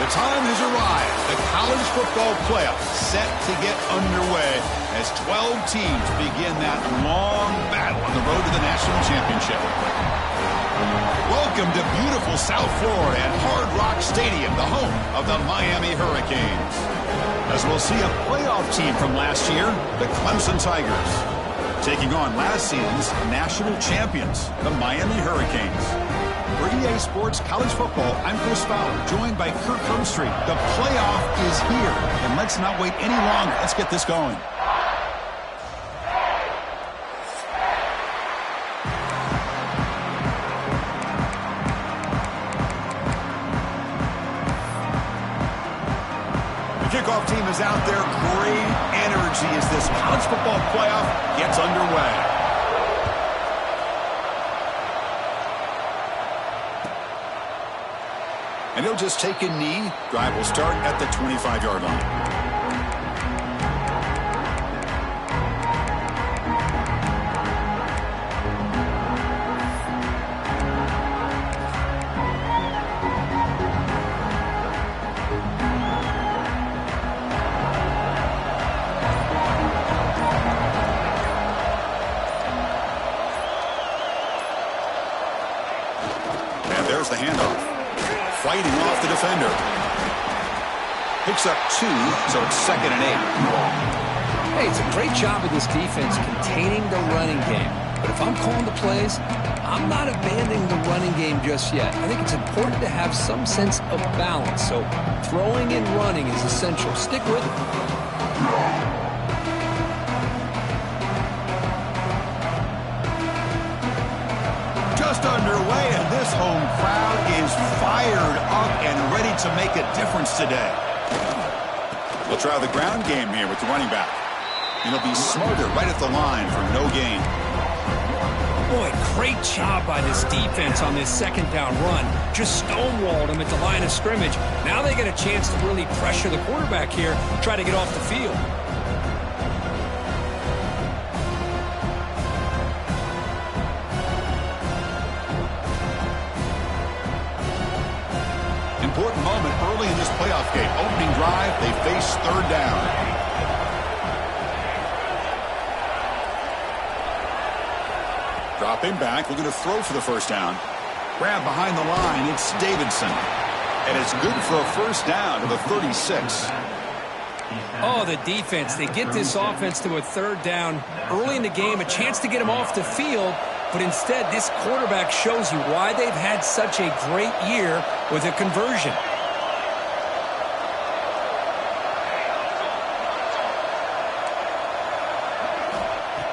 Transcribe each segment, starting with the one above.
The time has arrived. The college football playoff set to get underway as 12 teams begin that long battle on the road to the national championship. Welcome to beautiful South Florida at Hard Rock Stadium, the home of the Miami Hurricanes. As we'll see a playoff team from last year, the Clemson Tigers, taking on last season's national champions, the Miami Hurricanes. For EA Sports College Football, I'm Chris Fowler, joined by Kirk Herbstreit. The playoff is here, and let's not wait any longer. Let's get this going. The kickoff team is out there. Great energy as this college football playoff gets underway. And he'll just take a knee. Drive will start at the 25-yard line. And there's the handoff. Fighting off the defender. Picks up 2, so it's 2nd and 8. Hey, it's a great job of this defense containing the running game. But if I'm calling the plays, I'm not abandoning the running game just yet. I think it's important to have some sense of balance. So throwing and running is essential. Stick with it. Just underway, and this home crowd is fired up and ready to make a difference today. We'll try the ground game here with the running back. And he'll be smarter right at the line for no gain. Boy, great job by this defense on this 2nd down run. Just stonewalled him at the line of scrimmage. Now they get a chance to really pressure the quarterback here, try to get off the field. Important moment early in this playoff game. Opening drive, they face 3rd down. Dropping back, looking to throw for the 1st down. Grab behind the line, it's Davidson. And it's good for a 1st down to the 36. Oh, the defense. They get this offense to a 3rd down early in the game, a chance to get him off the field. But instead, this quarterback shows you why they've had such a great year with a conversion.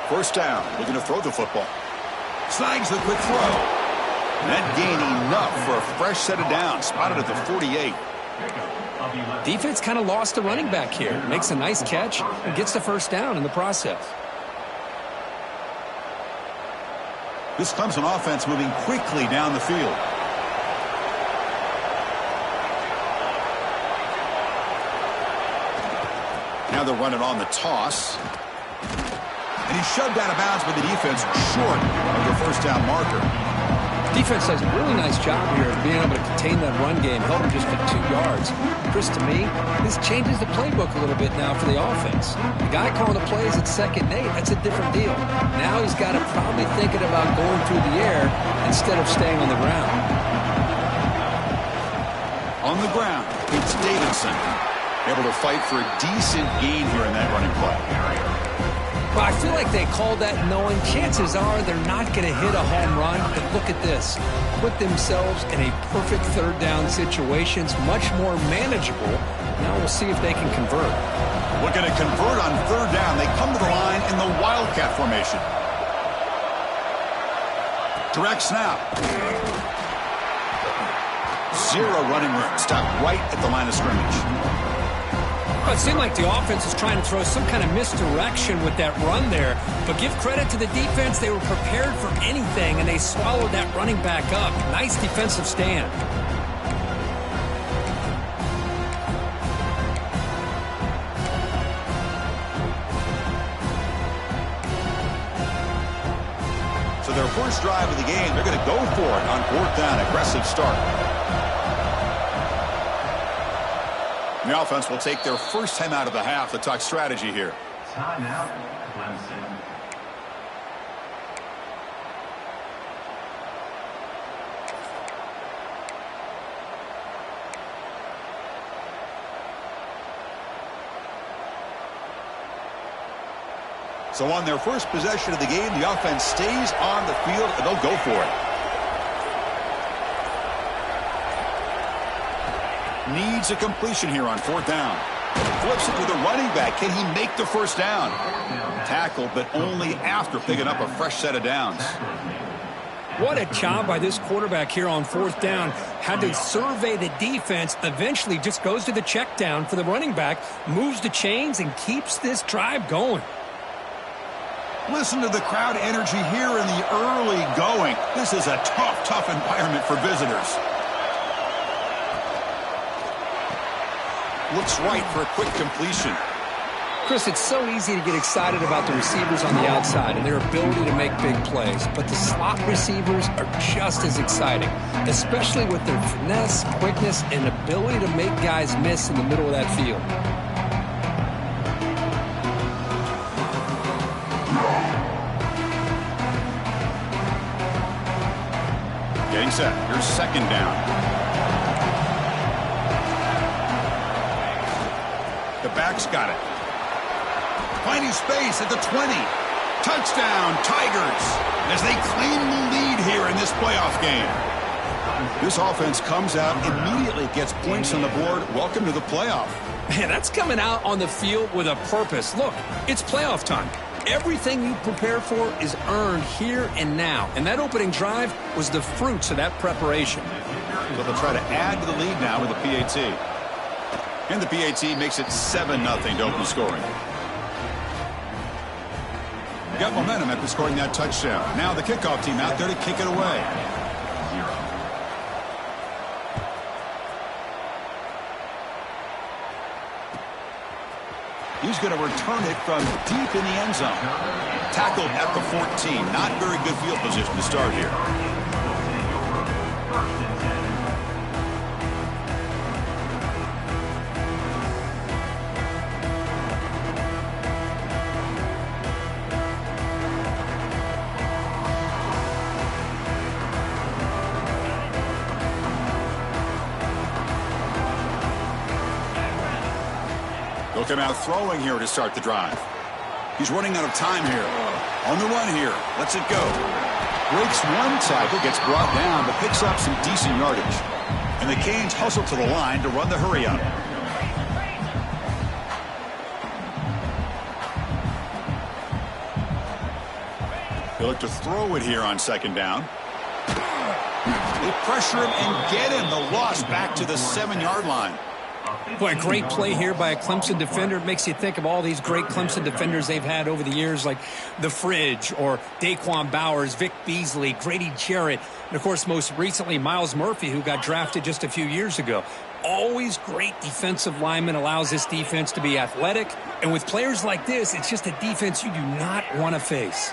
First down, looking to throw the football. Snags the quick throw. That gain enough for a fresh set of downs. Spotted at the 48. Defense kind of lost the running back here. Makes a nice catch and gets the 1st down in the process. This Clemson offense moving quickly down the field. Now they'll run it on the toss. And he's shoved out of bounds by the defense short of the 1st down marker. Defense does a really nice job here of being able to contain that run game, held him just to 2 yards. Chris, to me, this changes the playbook a little bit now for the offense. The guy calling the plays at 2nd and 8, that's a different deal. Now he's got to probably thinking about going through the air instead of staying on the ground. On the ground, it's Davidson. Able to fight for a decent gain here in that running play. Well, I feel like they called that knowing chances are they're not going to hit a home run. But look at this. Put themselves in a perfect 3rd down situation. It's much more manageable. Now we'll see if they can convert. Looking to convert on 3rd down. They come to the line in the Wildcat formation. Direct snap. 0 running room. Stopped right at the line of scrimmage. Well, it seemed like the offense was trying to throw some kind of misdirection with that run there. But give credit to the defense. They were prepared for anything, and they swallowed that running back up. Nice defensive stand. So their first drive of the game, they're going to go for it on 4th down. Aggressive start. The offense will take their first time out of the half to talk strategy here. Timeout, Clemson. So on their first possession of the game, the offense stays on the field, and they'll go for it. Needs a completion here on 4th down. Flips it to the running back. Can he make the first down? Tackled, but only after picking up a fresh set of downs. What a job by this quarterback here on 4th down. Had to survey the defense, eventually just goes to the check down for the running back, moves the chains, and keeps this drive going. Listen to the crowd energy here in the early going. This is a tough environment for visitors. Looks right for a quick completion. Chris, it's so easy to get excited about the receivers on the outside and their ability to make big plays, but the slot receivers are just as exciting, especially with their finesse, quickness, and ability to make guys miss in the middle of that field. Getting set. Here's 2nd down. The back's got it. Finding space at the 20. Touchdown, Tigers, as they claim the lead here in this playoff game. This offense comes out, immediately gets points on the board. Welcome to the playoff. Man, that's coming out on the field with a purpose. Look, it's playoff time. Everything you prepare for is earned here and now. And that opening drive was the fruits of that preparation. So they'll try to add to the lead now with a PAT. And the PAT makes it 7-0 to open scoring. Got momentum after scoring that touchdown. Now the kickoff team out there to kick it away. He's going to return it from deep in the end zone. Tackled at the 14. Not very good field position to start here. He'll come out throwing here to start the drive. He's running out of time here. On the run here. Lets it go. Breaks one tackle, gets brought down, but picks up some decent yardage. And the Canes hustle to the line to run the hurry up. He'll look to throw it here on 2nd down. They pressure him and get him. The loss back to the 7-yard line. Boy, a great play here by a Clemson defender. It makes you think of all these great Clemson defenders they've had over the years, like the Fridge or Daquan Bowers, Vic Beasley, Grady Jarrett, and, of course, most recently, Miles Murphy, who got drafted just a few years ago. Always great defensive lineman, allows this defense to be athletic. And with players like this, it's just a defense you do not want to face.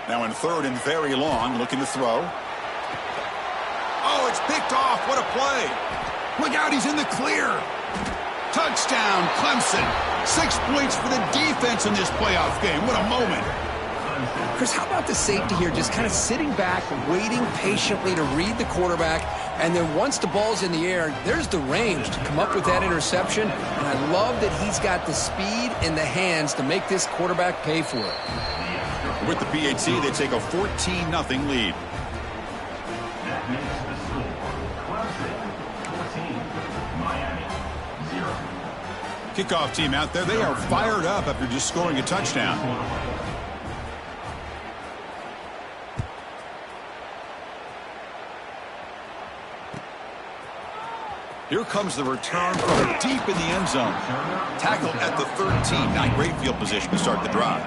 Now in 3rd and very long, looking to throw. Oh, it's picked off. What a play. Look out, he's in the clear. Touchdown, Clemson. 6 points for the defense in this playoff game. What a moment. Chris, how about the safety here, just kind of sitting back, waiting patiently to read the quarterback, and then once the ball's in the air, there's the range to come up with that interception, and I love that he's got the speed and the hands to make this quarterback pay for it. With the PAT, they take a 14-0 lead. Kickoff team out there. They are fired up after just scoring a touchdown. Here comes the return from deep in the end zone. Tackled at the 13. Not great field position to start the drive.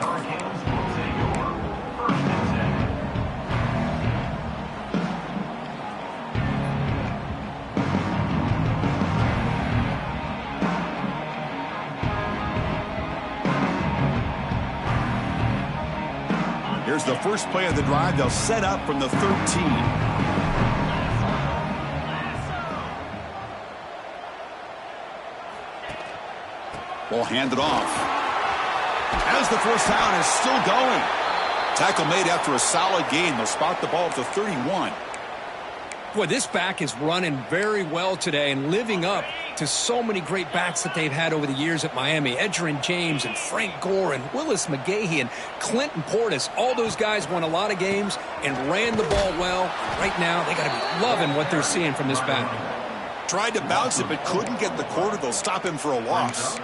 Here's the first play of the drive. They'll set up from the 13. Ball handed off. As the first down is still going. Tackle made after a solid gain. They'll spot the ball at the 31. Boy, this back is running very well today and living up to so many great backs that they've had over the years at Miami. Edgerrin James and Frank Gore and Willis McGahee and Clinton Portis. All those guys won a lot of games and ran the ball well. Right now, they got to be loving what they're seeing from this back. Tried to bounce it, but couldn't get the quarter. They'll stop him for a loss.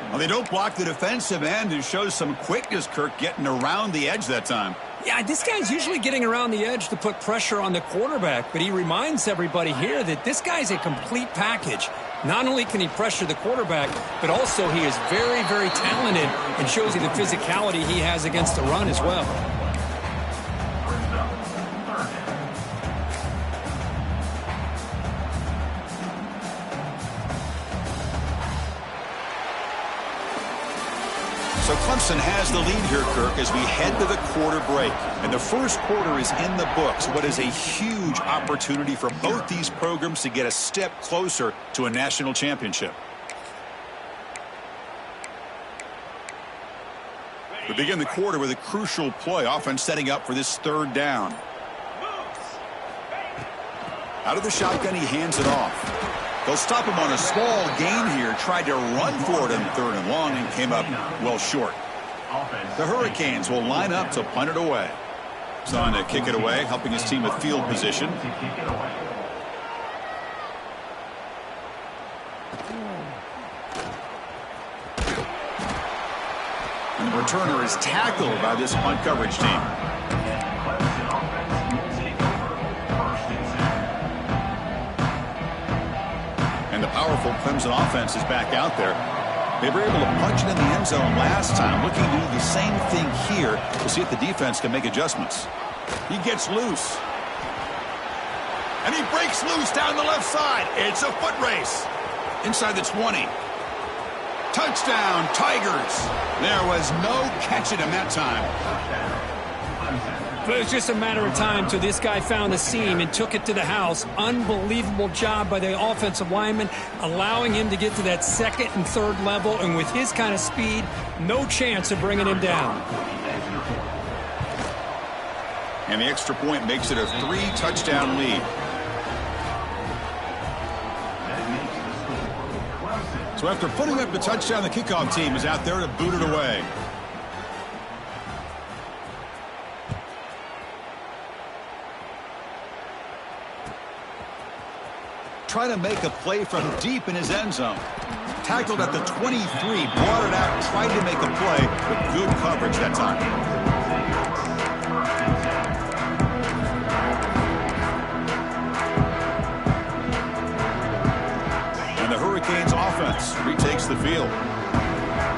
Well, they don't block the defensive end, who shows some quickness, Kirk, getting around the edge that time. Yeah, this guy's usually getting around the edge to put pressure on the quarterback, but he reminds everybody here that this guy's a complete package. Not only can he pressure the quarterback, but also he is very, very talented and shows you the physicality he has against the run as well. So Clemson has the lead here, Kirk, as we head to the quarter break. And the first quarter is in the books. What is a huge opportunity for both these programs to get a step closer to a national championship. We begin the quarter with a crucial play. Offense setting up for this third down. Out of the shotgun, he hands it off. They'll stop him on a small gain here. Tried to run for it in third and long and came up well short. The Hurricanes will line up to punt it away. He's on to kick it away, helping his team with field position. And the returner is tackled by this punt coverage team. And the powerful Clemson offense is back out there. They were able to punch it in the end zone last time. Looking to do the same thing here to see if the defense can make adjustments. He gets loose. And he breaks loose down the left side. It's a foot race. Inside the 20. Touchdown, Tigers. There was no catching him that time. But it was just a matter of time till this guy found the seam and took it to the house. Unbelievable job by the offensive lineman, allowing him to get to that second and third level. And with his kind of speed, no chance of bringing him down. And the extra point makes it a 3-touchdown lead. So after putting up the touchdown, the kickoff team is out there to boot it away. Trying to make a play from deep in his end zone. Tackled at the 23, brought it out, tried to make a play with good coverage that time. And the Hurricanes offense retakes the field.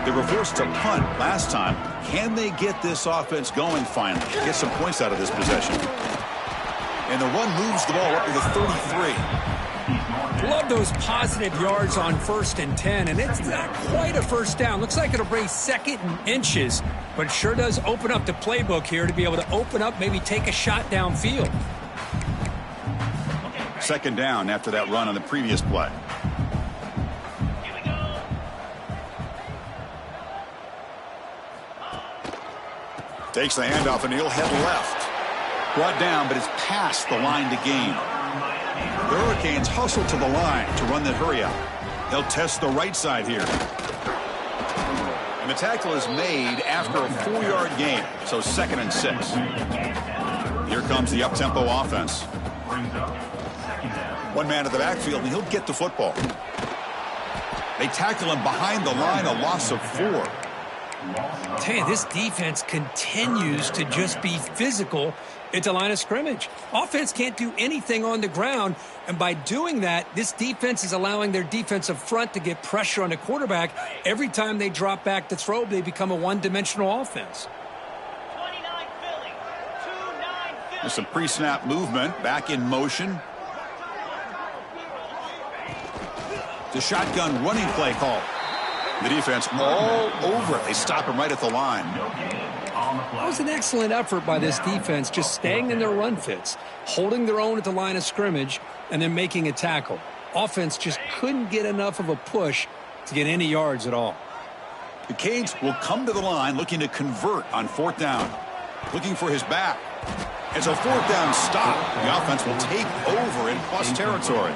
They were forced to punt last time. Can they get this offense going finally? Get some points out of this possession. And the run moves the ball up to the 33. Love those positive yards on 1st and 10, and it's not quite a first down. Looks like it'll bring 2nd and inches, but it sure does open up the playbook here to be able to open up, maybe take a shot downfield. 2nd down after that run on the previous play. Takes the handoff and he'll head left. Brought down, but it's past the line to gain. The Hurricanes hustle to the line to run the hurry out. He'll test the right side here. And the tackle is made after a 4-yard gain, so 2nd and 6. Here comes the up-tempo offense. One man at the backfield, and he'll get the football. They tackle him behind the line, a loss of 4. Tell you, this defense continues to just be physical at the line of scrimmage. Offense can't do anything on the ground, and by doing that, this defense is allowing their defensive front to get pressure on the quarterback. Every time they drop back to throw, they become a one-dimensional offense. There's some pre-snap movement, back in motion. The shotgun running play call. The defense all over it. They stop him right at the line. That was an excellent effort by this defense, just staying in their run fits, holding their own at the line of scrimmage, and then making a tackle. Offense just couldn't get enough of a push to get any yards at all. The Canes will come to the line looking to convert on 4th down. Looking for his back. It's a 4th down stop. The offense will take over in plus territory.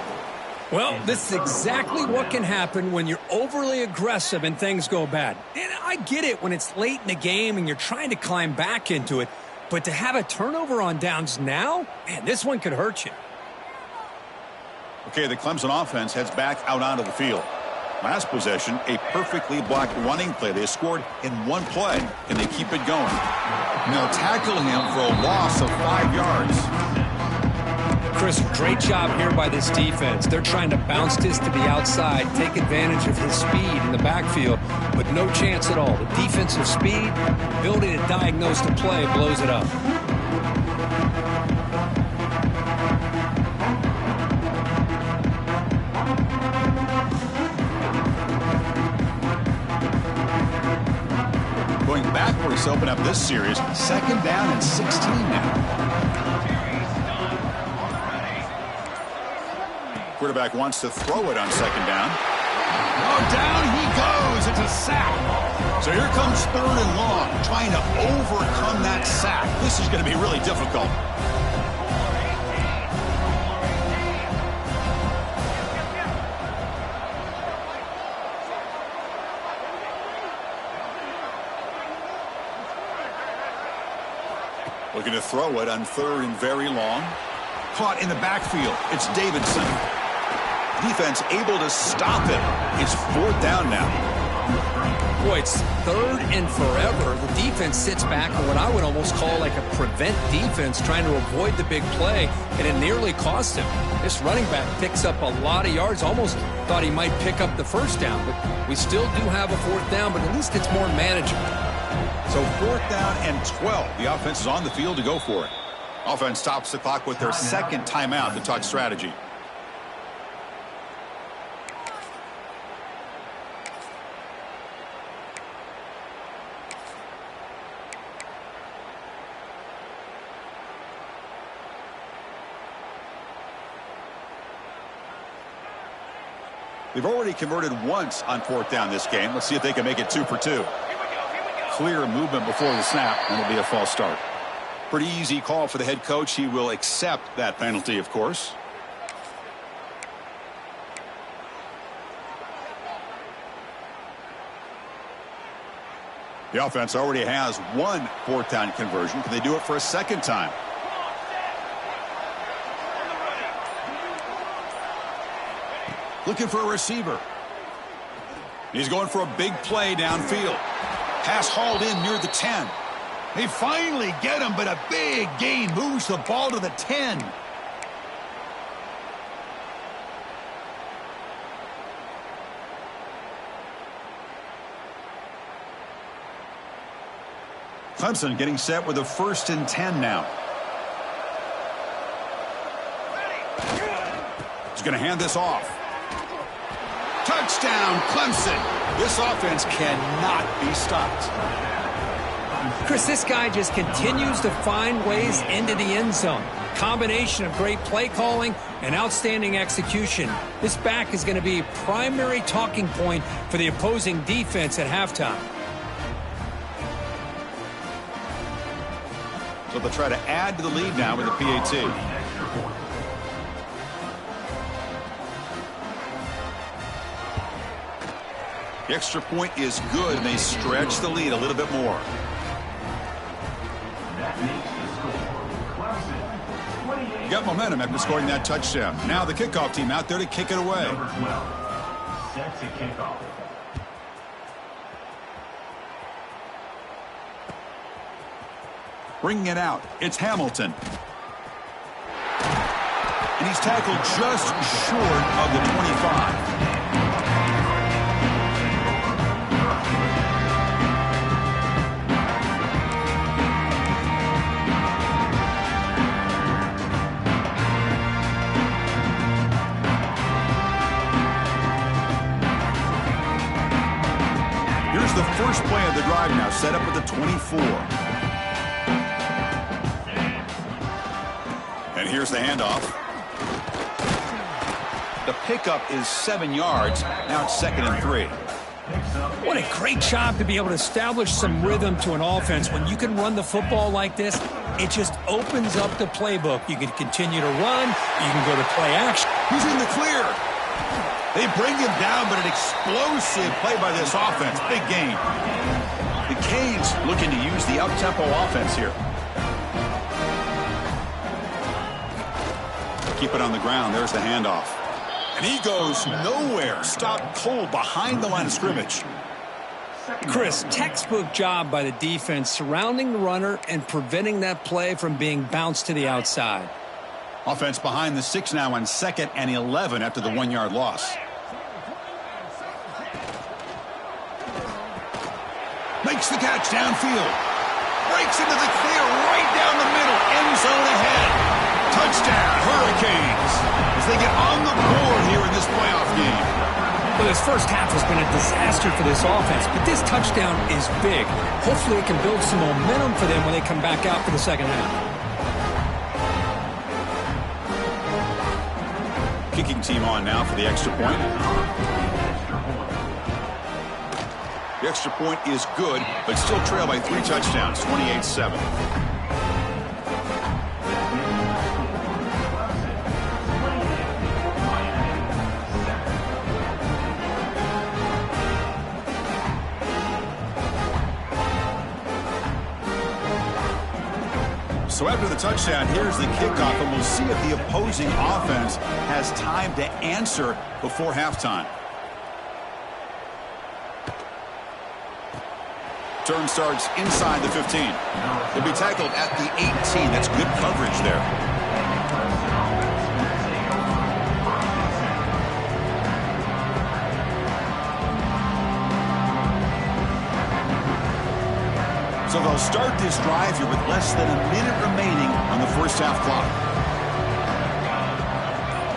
Well, this is exactly what can happen when you're overly aggressive and things go bad. And I get it when it's late in the game and you're trying to climb back into it. But to have a turnover on downs now, man, this one could hurt you. Okay, the Clemson offense heads back out onto the field. Last possession, a perfectly blocked running play. They scored in one play. Can they keep it going? And they'll tackle him for a loss of 5 yards. Chris, great job here by this defense. They're trying to bounce this to the outside, take advantage of his speed in the backfield, but no chance at all. The defensive speed, ability to diagnose the play, blows it up. Going backwards to open up this series, 2nd down and 16 now. Quarterback wants to throw it on 2nd down. Oh, down he goes. It's a sack. So here comes 3rd and long, trying to overcome that sack. This is going to be really difficult. Looking to throw it on 3rd and very long. Caught in the backfield. It's Davidson. Defense able to stop it. It's 4th down now. Boy, it's 3rd and forever. The defense sits back in what I would almost call like a prevent defense, trying to avoid the big play, and it nearly cost him. This running back picks up a lot of yards. Almost thought he might pick up the 1st down, but we still do have a 4th down, but at least it's more manageable. So 4th down and 12. The offense is on the field to go for it. Offense stops the clock with their 2nd timeout to talk strategy. They've already converted once on 4th down this game. Let's see if they can make it 2 for 2. Clear movement before the snap, and it'll be a false start. Pretty easy call for the head coach. He will accept that penalty, of course. The offense already has one 4th down conversion. Can they do it for a 2nd time? Looking for a receiver. He's going for a big play downfield. Pass hauled in near the 10. They finally get him, but a big gain moves the ball to the 10. Clemson getting set with a 1st and 10 now. He's going to hand this off. Touchdown, Clemson. This offense cannot be stopped. Chris, this guy just continues to find ways into the end zone. Combination of great play calling and outstanding execution. This back is going to be a primary talking point for the opposing defense at halftime. So they'll try to add to the lead now with the PAT. The extra point is good, and they stretch the lead a little bit more. You got momentum after scoring that touchdown. Now the kickoff team out there to kick it away. Number 12, set to kick off. Bringing it out, it's Hamilton. And he's tackled just short of the 25. Here's the first play of the drive now, set up at the 24. And here's the handoff. The pickup is 7 yards. Now it's 2nd and 3. What a great job to be able to establish some rhythm to an offense. When you can run the football like this, it just opens up the playbook. You can continue to run. You can go to play action. He's in the clear. They bring him down, but an explosive play by this offense. Big gain. The Canes looking to use the up-tempo offense here. Keep it on the ground. There's the handoff. And he goes nowhere. Stopped cold behind the line of scrimmage. Chris, textbook job by the defense surrounding the runner and preventing that play from being bounced to the outside. Offense behind the 6 now on 2nd and 11 after the 1-yard loss. Makes the catch downfield. Breaks into the clear right down the middle. End zone ahead. Touchdown, Hurricanes, as they get on the board here in this playoff game. Well, this first half has been a disaster for this offense, but this touchdown is big. Hopefully it can build some momentum for them when they come back out for the second half. Kicking team on now for the extra point. The extra point is good, but still trail by 3 touchdowns, 28-7. So after the touchdown, here's the kickoff, and we'll see if the opposing offense has time to answer before halftime. Turn starts inside the 15. He'll be tackled at the 18. That's good coverage there. So they'll start this drive here with less than a minute remaining on the first half clock.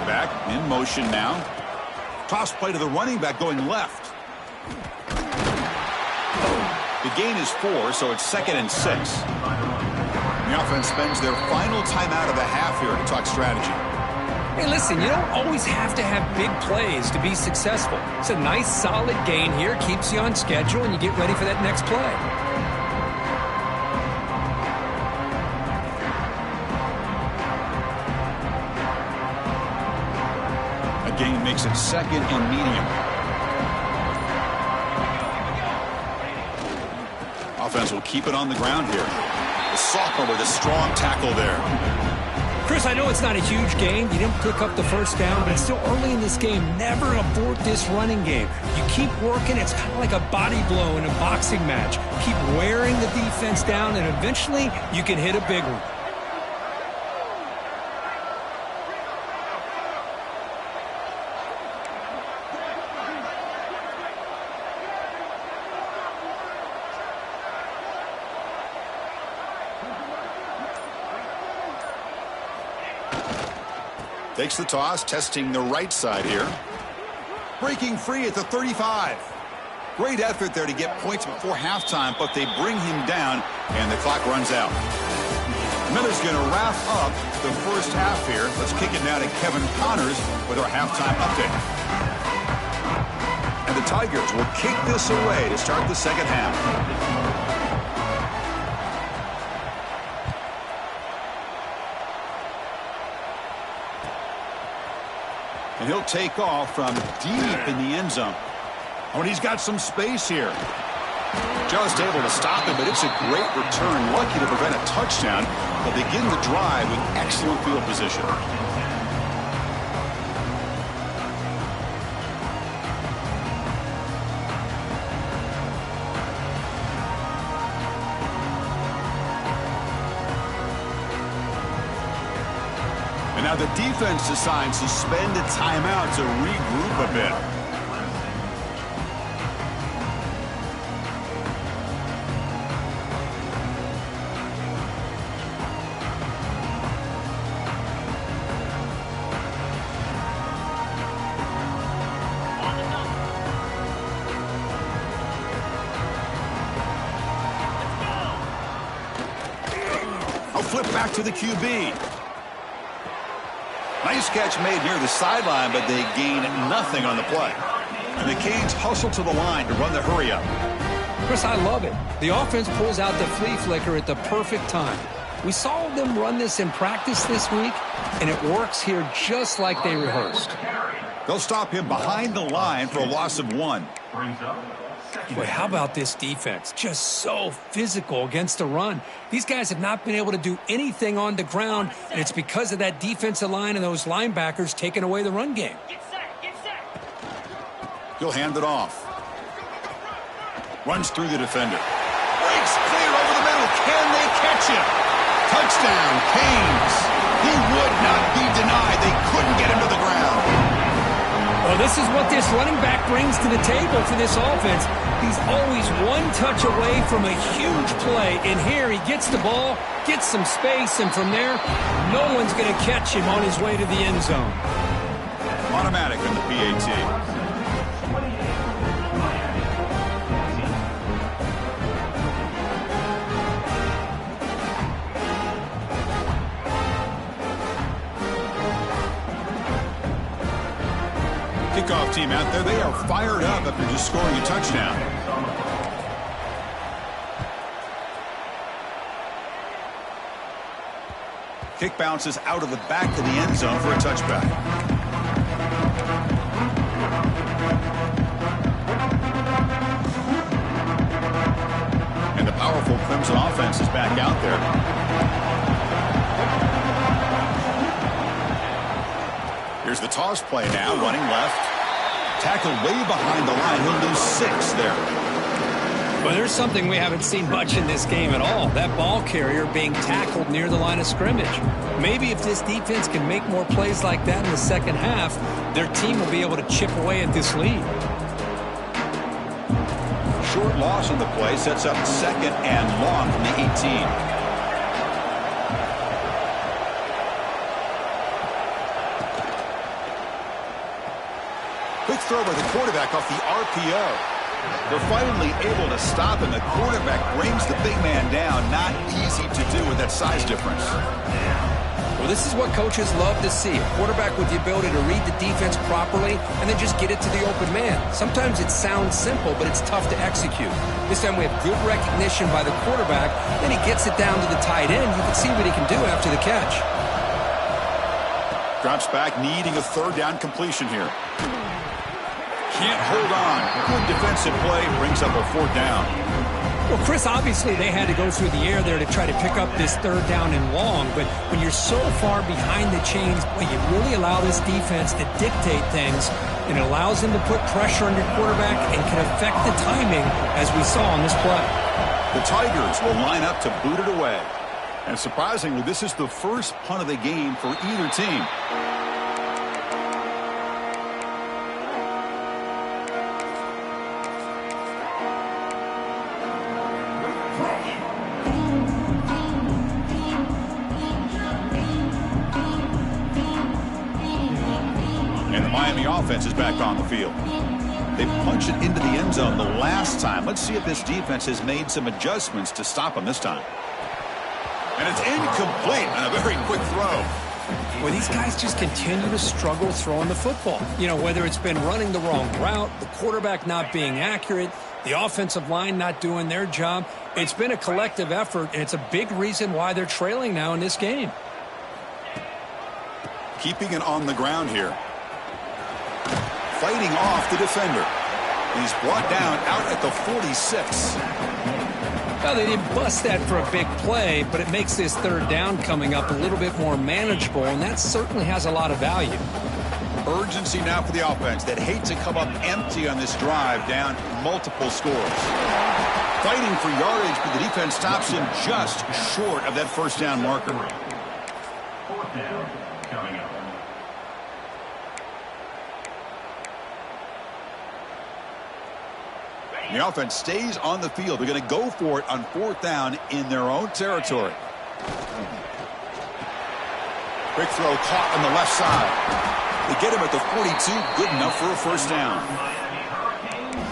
Back in motion now. Toss play to the running back going left. The gain is 4, so it's 2nd and 6. The offense spends their final timeout of the half here to talk strategy. Hey, listen, you don't always have to have big plays to be successful. It's a nice, solid gain here, keeps you on schedule, and you get ready for that next play. A gain makes it 2nd and medium. Offense will keep it on the ground here. The sophomore with a strong tackle there. Chris, I know it's not a huge gain. You didn't pick up the first down, but it's still early in this game. Never abort this running game. You keep working. It's kind of like a body blow in a boxing match. Keep wearing the defense down, and eventually you can hit a big one. Takes the toss, testing the right side here. Breaking free at the 35. Great effort there to get points before halftime, but they bring him down, and the clock runs out. Miller's going to wrap up the first half here. Let's kick it now to Kevin Connors with our halftime update. And the Tigers will kick this away to start the second half. And he'll take off from deep in the end zone. Oh, and he's got some space here. Just able to stop him, but it's a great return. Lucky to prevent a touchdown, but begin the drive with excellent field position. And now the defense decides to spend a timeout to regroup a bit. I'll flip back to the QB. Nice catch made near the sideline, but they gain nothing on the play. And the Canes hustle to the line to run the hurry-up. Chris, I love it. The offense pulls out the flea flicker at the perfect time. We saw them run this in practice this week, and it works here just like they rehearsed. They'll stop him behind the line for a loss of 1. Boy, how about this defense? Just so physical against the run. These guys have not been able to do anything on the ground, and it's because of that defensive line and those linebackers taking away the run game. He'll hand it off. Runs through the defender. Breaks clear over the middle. Can they catch him? Touchdown, Canes. He would not be denied. They couldn't get him to the ground. Well, this is what this running back brings to the table for this offense. He's always one touch away from a huge play. And here he gets the ball, gets some space, and from there, no one's going to catch him on his way to the end zone. Automatic on the PAT. Kickoff team out there. They are fired up after just scoring a touchdown. Kick bounces out of the back of the end zone for a touchback. And the powerful Clemson offense is back out there. Here's the toss play now, running left. Tackled way behind the line. He'll lose 6 there. Well, there's something we haven't seen much in this game at all. That ball carrier being tackled near the line of scrimmage. Maybe if this defense can make more plays like that in the second half, their team will be able to chip away at this lead. Short loss on the play sets up 2nd and long from the 18. Quick throw by the quarterback off the RPO. They're finally able to stop him. The quarterback brings the big man down. Not easy to do with that size difference. Well, this is what coaches love to see. A quarterback with the ability to read the defense properly and then just get it to the open man. Sometimes it sounds simple, but it's tough to execute. This time we have good recognition by the quarterback. Then he gets it down to the tight end. You can see what he can do after the catch. Drops back, needing a 3rd down completion here. Can't hold on. Good defensive play. Brings up a 4th down. Well, Chris, obviously they had to go through the air there to try to pick up this 3rd down and long. But when you're so far behind the chains, well, you really allow this defense to dictate things. And it allows them to put pressure on your quarterback and can affect the timing, as we saw on this play. The Tigers will line up to boot it away. And surprisingly, this is the first punt of the game for either team. Offense is back on the field. They punched it into the end zone the last time. Let's see if this defense has made some adjustments to stop them this time. And it's incomplete on a very quick throw. Well, these guys just continue to struggle throwing the football. You know, whether it's been running the wrong route, the quarterback not being accurate, the offensive line not doing their job. It's been a collective effort, and it's a big reason why they're trailing now in this game. Keeping it on the ground here. Fighting off the defender. He's brought down out at the 46. Well, they didn't bust that for a big play, but it makes this 3rd down coming up a little bit more manageable, and that certainly has a lot of value. Urgency now for the offense that hate to come up empty on this drive, down multiple scores. Fighting for yardage, but the defense stops him just short of that 1st down marker. 4th down coming up. The offense stays on the field. They're going to go for it on 4th down in their own territory. Quick throw caught on the left side. They get him at the 42. Good enough for a 1st down.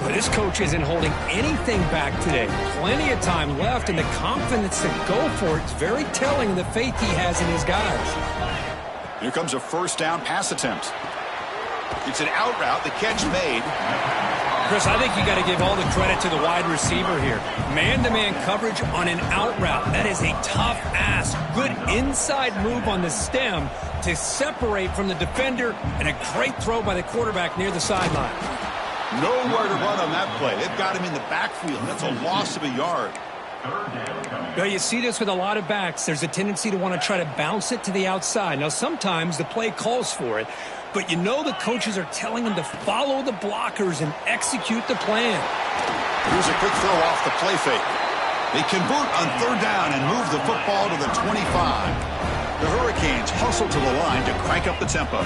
But this coach isn't holding anything back today. Plenty of time left, and the confidence to go for it is very telling of the faith he has in his guys. Here comes a 1st down pass attempt. It's an out route. The catch made. Chris, I think you got to give all the credit to the wide receiver here. Man-to-man coverage on an out route. That is a tough ask. Good inside move on the stem to separate from the defender, and a great throw by the quarterback near the sideline. Nowhere to run on that play. They've got him in the backfield. That's a loss of a yard. Well, you see this with a lot of backs. There's a tendency to want to try to bounce it to the outside. Now, sometimes the play calls for it, but you know the coaches are telling them to follow the blockers and execute the plan. Here's a quick throw off the play fake. They convert on third down and move the football to the 25. The Hurricanes hustle to the line to crank up the tempo.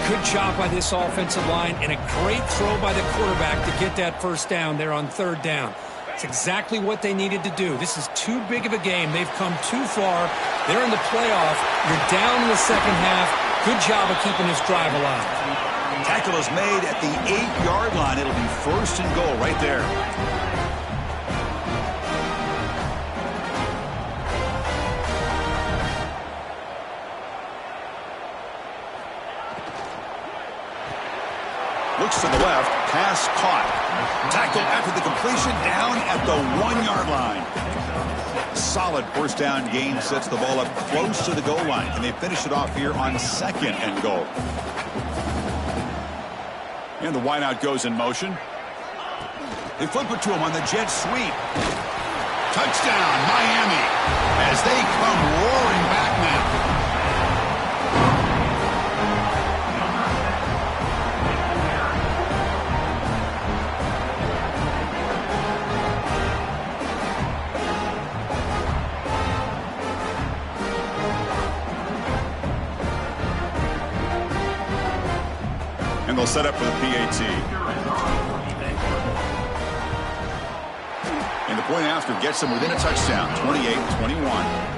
Good job by this offensive line, and a great throw by the quarterback to get that first down there on third down. It's exactly what they needed to do. This is too big of a game. They've come too far. They're in the playoff. You're down in the second half. Good job of keeping this drive alive. Tackle is made at the 8-yard line. It'll be first and goal right there. Looks to the left. Pass caught. Tackle after the completion, down at the 1-yard line. Solid first down gain sets the ball up close to the goal line. And they finish it off here on second and goal. And the wideout goes in motion. They flip it to him on the jet sweep. Touchdown, Miami, as they come roaring back now. And they'll set up for the PAT. And the point after gets them within a touchdown, 28-21.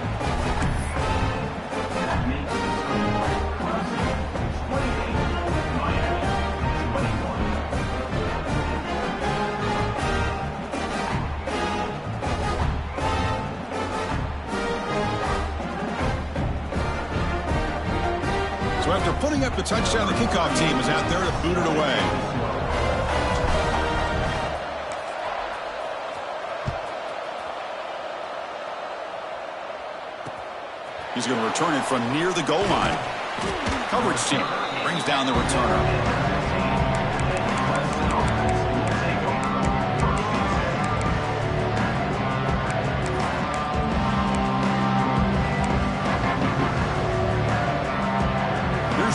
So after putting up the touchdown, the kickoff team is out there to boot it away. He's going to return it from near the goal line. Coverage team brings down the returner.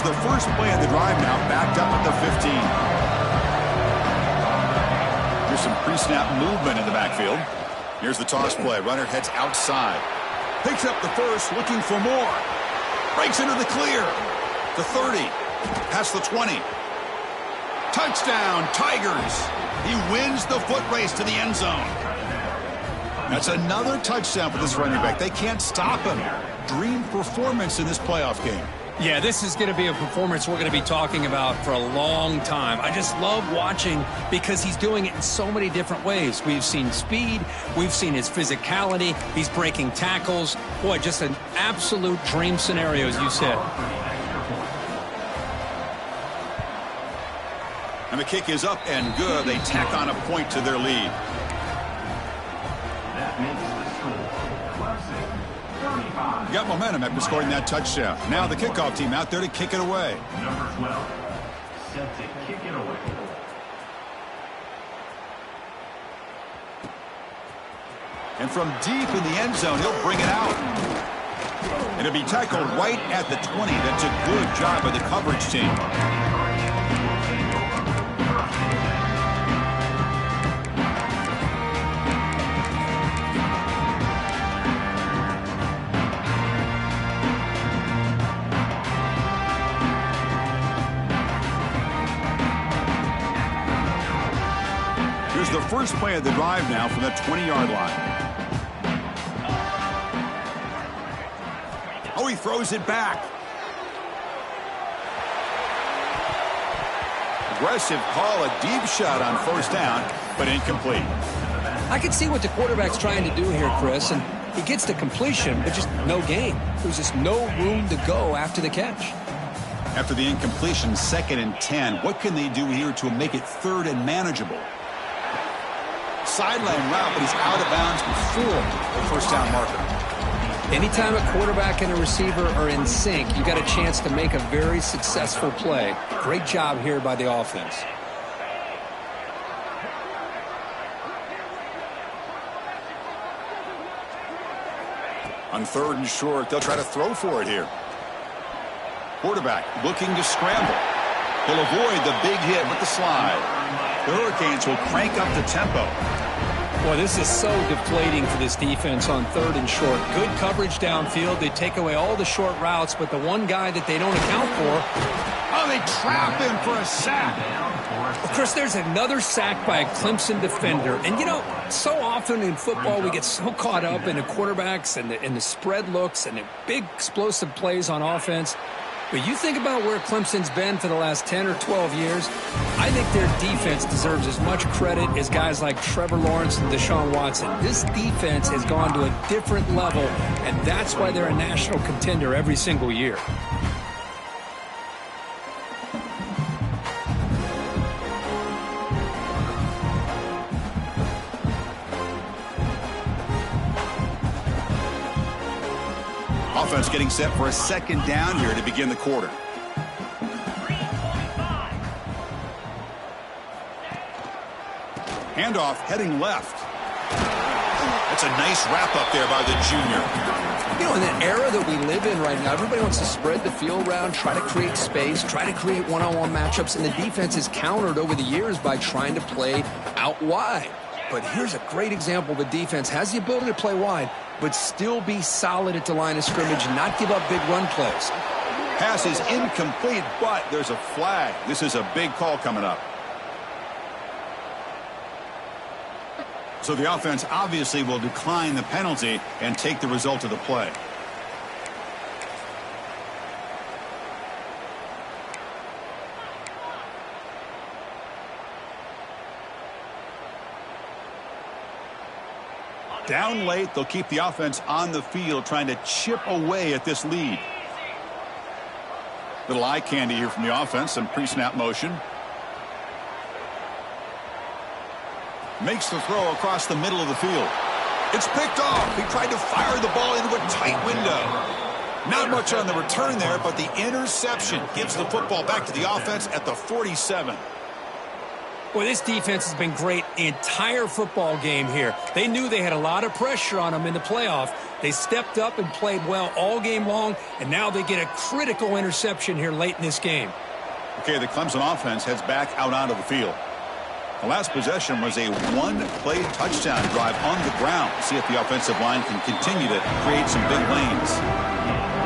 The first play of the drive now backed up at the 15. Here's some pre-snap movement in the backfield. Here's the toss play. Runner heads outside. Picks up the first, looking for more. Breaks into the clear. The 30. Past the 20. Touchdown, Tigers. He wins the foot race to the end zone. That's another touchdown for this running back. They can't stop him. Dream performance in this playoff game. Yeah, this is going to be a performance we're going to be talking about for a long time. I just love watching because he's doing it in so many different ways. We've seen speed. We've seen his physicality. He's breaking tackles. Boy, just an absolute dream scenario, as you said. And the kick is up and good. They tack on a point to their lead. Got momentum after scoring that touchdown. Now the kickoff team out there to kick it away. Number 12, set to kick it away. And from deep in the end zone, he'll bring it out. It'll be tackled right at the 20. That's a good job by the coverage team. The first play of the drive now from the 20-yard line. Oh, he throws it back. Aggressive call, a deep shot on first down, but incomplete. I can see what the quarterback's trying to do here, Chris, and he gets the completion, but just no gain. There's just no room to go after the catch. After the incompletion, 2nd and 10. What can they do here to make it 3rd and manageable? Sideline route, but he's out of bounds before the first down marker. Anytime a quarterback and a receiver are in sync, you got a chance to make a very successful play. Great job here by the offense. On 3rd and short, they'll try to throw for it here. Quarterback looking to scramble. He'll avoid the big hit with the slide. The Hurricanes will crank up the tempo. Boy, this is so deflating for this defense on 3rd and short. Good coverage downfield. They take away all the short routes, but the one guy that they don't account for. Oh, they trap him for a sack. Well, Chris, there's another sack by a Clemson defender. And, you know, so often in football we get so caught up in the quarterbacks and the spread looks and the big explosive plays on offense. But you think about where Clemson's been for the last 10 or 12 years, I think their defense deserves as much credit as guys like Trevor Lawrence and Deshaun Watson. This defense has gone to a different level, and that's why they're a national contender every single year. Offense getting set for a 2nd down here to begin the quarter. Handoff heading left. That's a nice wrap up there by the junior. You know, in the era that we live in right now, everybody wants to spread the field around, try to create space, try to create one-on-one matchups, and the defense is countered over the years by trying to play out wide. But here's a great example. The defense has the ability to play wide, but still be solid at the line of scrimmage and not give up big run plays. Pass is incomplete, but there's a flag. This is a big call coming up. So the offense obviously will decline the penalty and take the result of the play. Down late, they'll keep the offense on the field trying to chip away at this lead. Little eye candy here from the offense, some pre-snap motion. Makes the throw across the middle of the field. It's picked off. He tried to fire the ball into a tight window. Not much on the return there, but the interception gives the football back to the offense at the 47. Boy, this defense has been great the entire football game here. They knew they had a lot of pressure on them in the playoff. They stepped up and played well all game long, and now they get a critical interception here late in this game. Okay, the Clemson offense heads back out onto the field. The last possession was a one-play touchdown drive on the ground. See if the offensive line can continue to create some big lanes.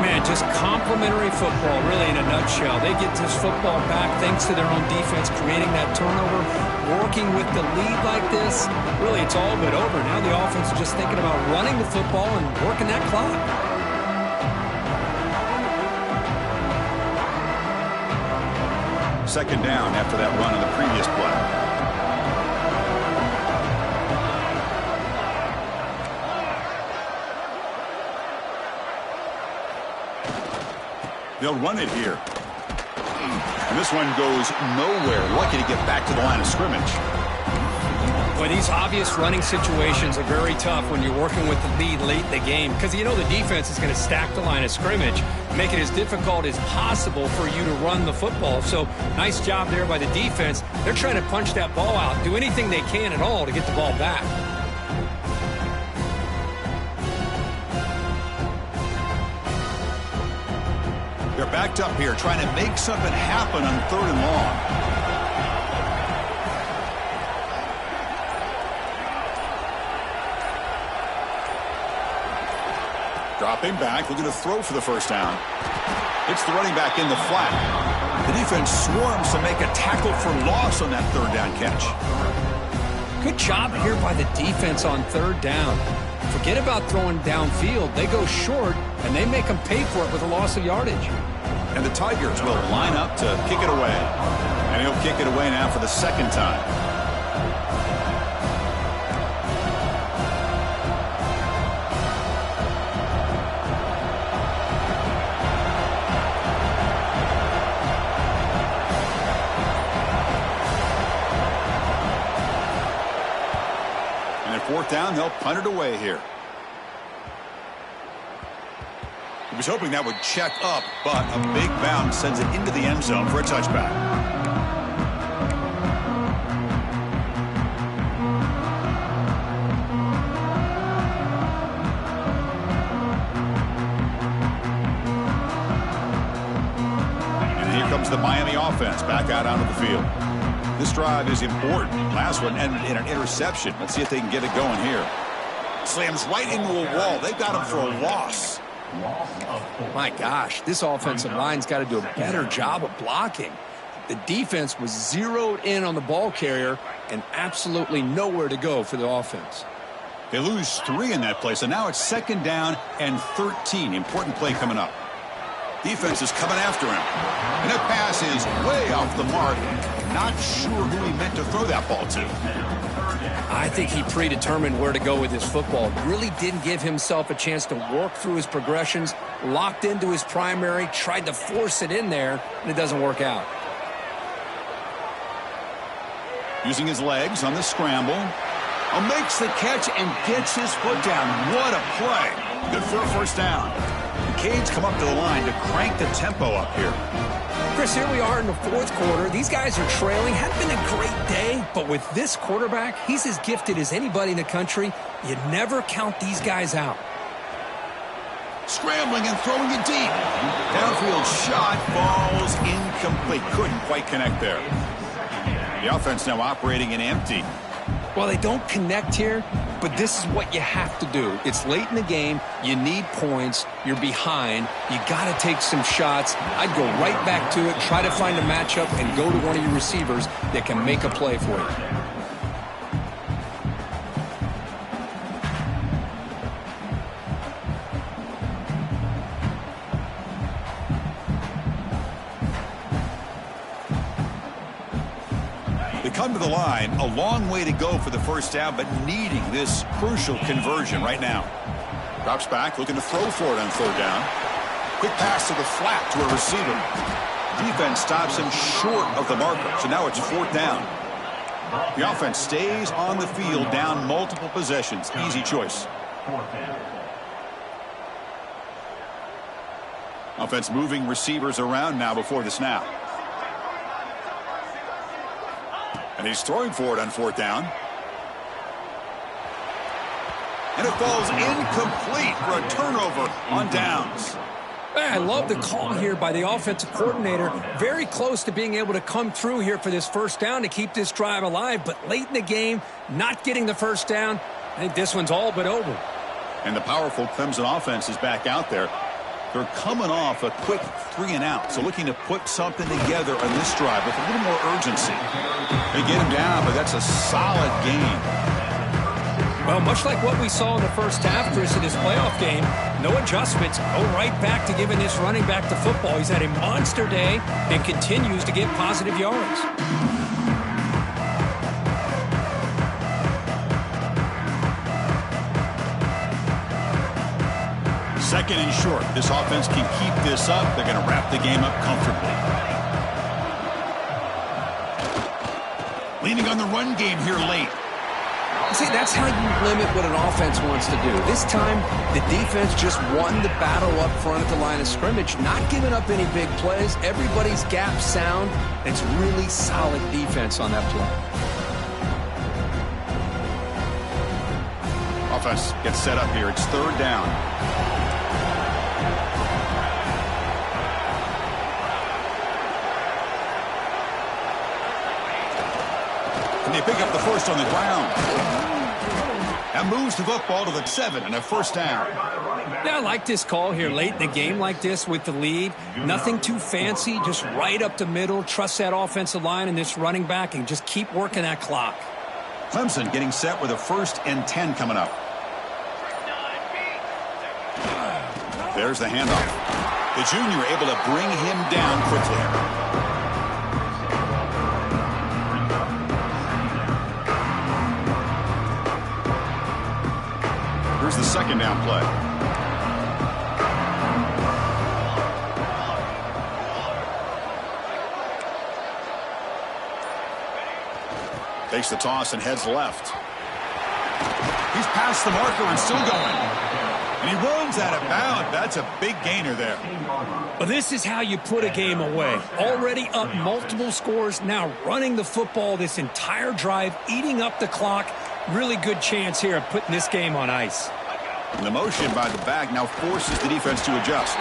Man, just complimentary football, really, in a nutshell. They get this football back thanks to their own defense, creating that turnover, working with the lead like this. Really, it's all but over. Now the offense is just thinking about running the football and working that clock. Second down after that run on the previous play. They'll run it here. And this one goes nowhere. Lucky to get back to the line of scrimmage. Boy, these obvious running situations are very tough when you're working with the lead late in the game because you know the defense is going to stack the line of scrimmage, make it as difficult as possible for you to run the football. So nice job there by the defense. They're trying to punch that ball out, do anything they can at all to get the ball back. They're backed up here trying to make something happen on 3rd and long. Dropping back, looking to throw for the first down. It's the running back in the flat. The defense swarms to make a tackle for loss on that 3rd down catch. Good job here by the defense on 3rd down. Forget about throwing downfield. They go short, and they make them pay for it with a loss of yardage. And the Tigers will line up to kick it away. And he'll kick it away now for the 2nd time. fourth down, they'll punt it away here. He was hoping that would check up, but a big bounce sends it into the end zone for a touchback. And here comes the Miami offense back out onto the field. This drive is important. Last one ended in an interception. Let's see if they can get it going here. Slams right into a wall. They've got him for a loss. My gosh, this offensive line's got to do a better job of blocking. The defense was zeroed in on the ball carrier and absolutely nowhere to go for the offense. They lose 3 in that play, so now it's 2nd down and 13. Important play coming up. Defense is coming after him. And that pass is way off the mark. Not sure who he meant to throw that ball to. I think he predetermined where to go with his football. Really didn't give himself a chance to work through his progressions, locked into his primary, tried to force it in there, and it doesn't work out. Using his legs on the scramble. Makes the catch and gets his foot down. What a play. Good for a first down. The Canes come up to the line to crank the tempo up here. Chris, here we are in the 4th quarter. These guys are trailing. Hadn't been a great day, but with this quarterback, he's as gifted as anybody in the country. You never count these guys out. Scrambling and throwing it deep. Downfield shot falls incomplete. Couldn't quite connect there. The offense now operating in empty. Well, they don't connect here, but this is what you have to do. It's late in the game. You need points. You're behind. You got to take some shots. I'd go right back to it, try to find a matchup, and go to one of your receivers that can make a play for you. Come to the line, a long way to go for the first down, but needing this crucial conversion right now. Drops back, looking to throw for it on 3rd down. Quick pass to the flat to a receiver. Defense stops him short of the marker, so now it's 4th down. The offense stays on the field, down multiple possessions. Easy choice. Offense moving receivers around now before the snap. And he's throwing for it on 4th down. And it falls incomplete for a turnover on downs. I love the call here by the offensive coordinator. Very close to being able to come through here for this first down to keep this drive alive. But late in the game, not getting the first down. I think this one's all but over. And the powerful Clemson offense is back out there. They're coming off a quick 3-and-out, so looking to put something together on this drive with a little more urgency. They get him down, but that's a solid game. Well, much like what we saw in the first half, Chris, in this playoff game, no adjustments. Go right back to giving this running back the football. He's had a monster day and continues to get positive yards. 2nd and short. This offense can keep this up. They're going to wrap the game up comfortably. Leaning on the run game here late. See, that's how you limit what an offense wants to do. This time, the defense just won the battle up front at the line of scrimmage, not giving up any big plays. Everybody's gap sound. It's really solid defense on that play. Offense gets set up here. It's 3rd down. And they pick up the first on the ground. That moves the football to the 7 and a first down. Yeah, I like this call here late in the game like this with the lead. Nothing too fancy, just right up the middle. Trust that offensive line and this running back and just keep working that clock. Clemson getting set with a 1st and 10 coming up. There's the handoff. The junior able to bring him down quickly. Here's the 2nd down play. Takes the toss and heads left. He's past the marker and still going. And he runs out of bounds. That's a big gainer there. Well, this is how you put a game away. Already up multiple scores, now running the football this entire drive, eating up the clock. Really good chance here of putting this game on ice. And the motion by the back now forces the defense to adjust.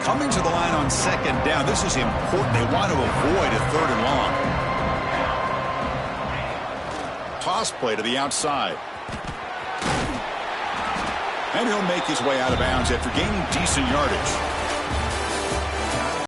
Coming to the line on second down. This is important. They want to avoid a third and long. Toss play to the outside. And he'll make his way out of bounds after gaining decent yardage.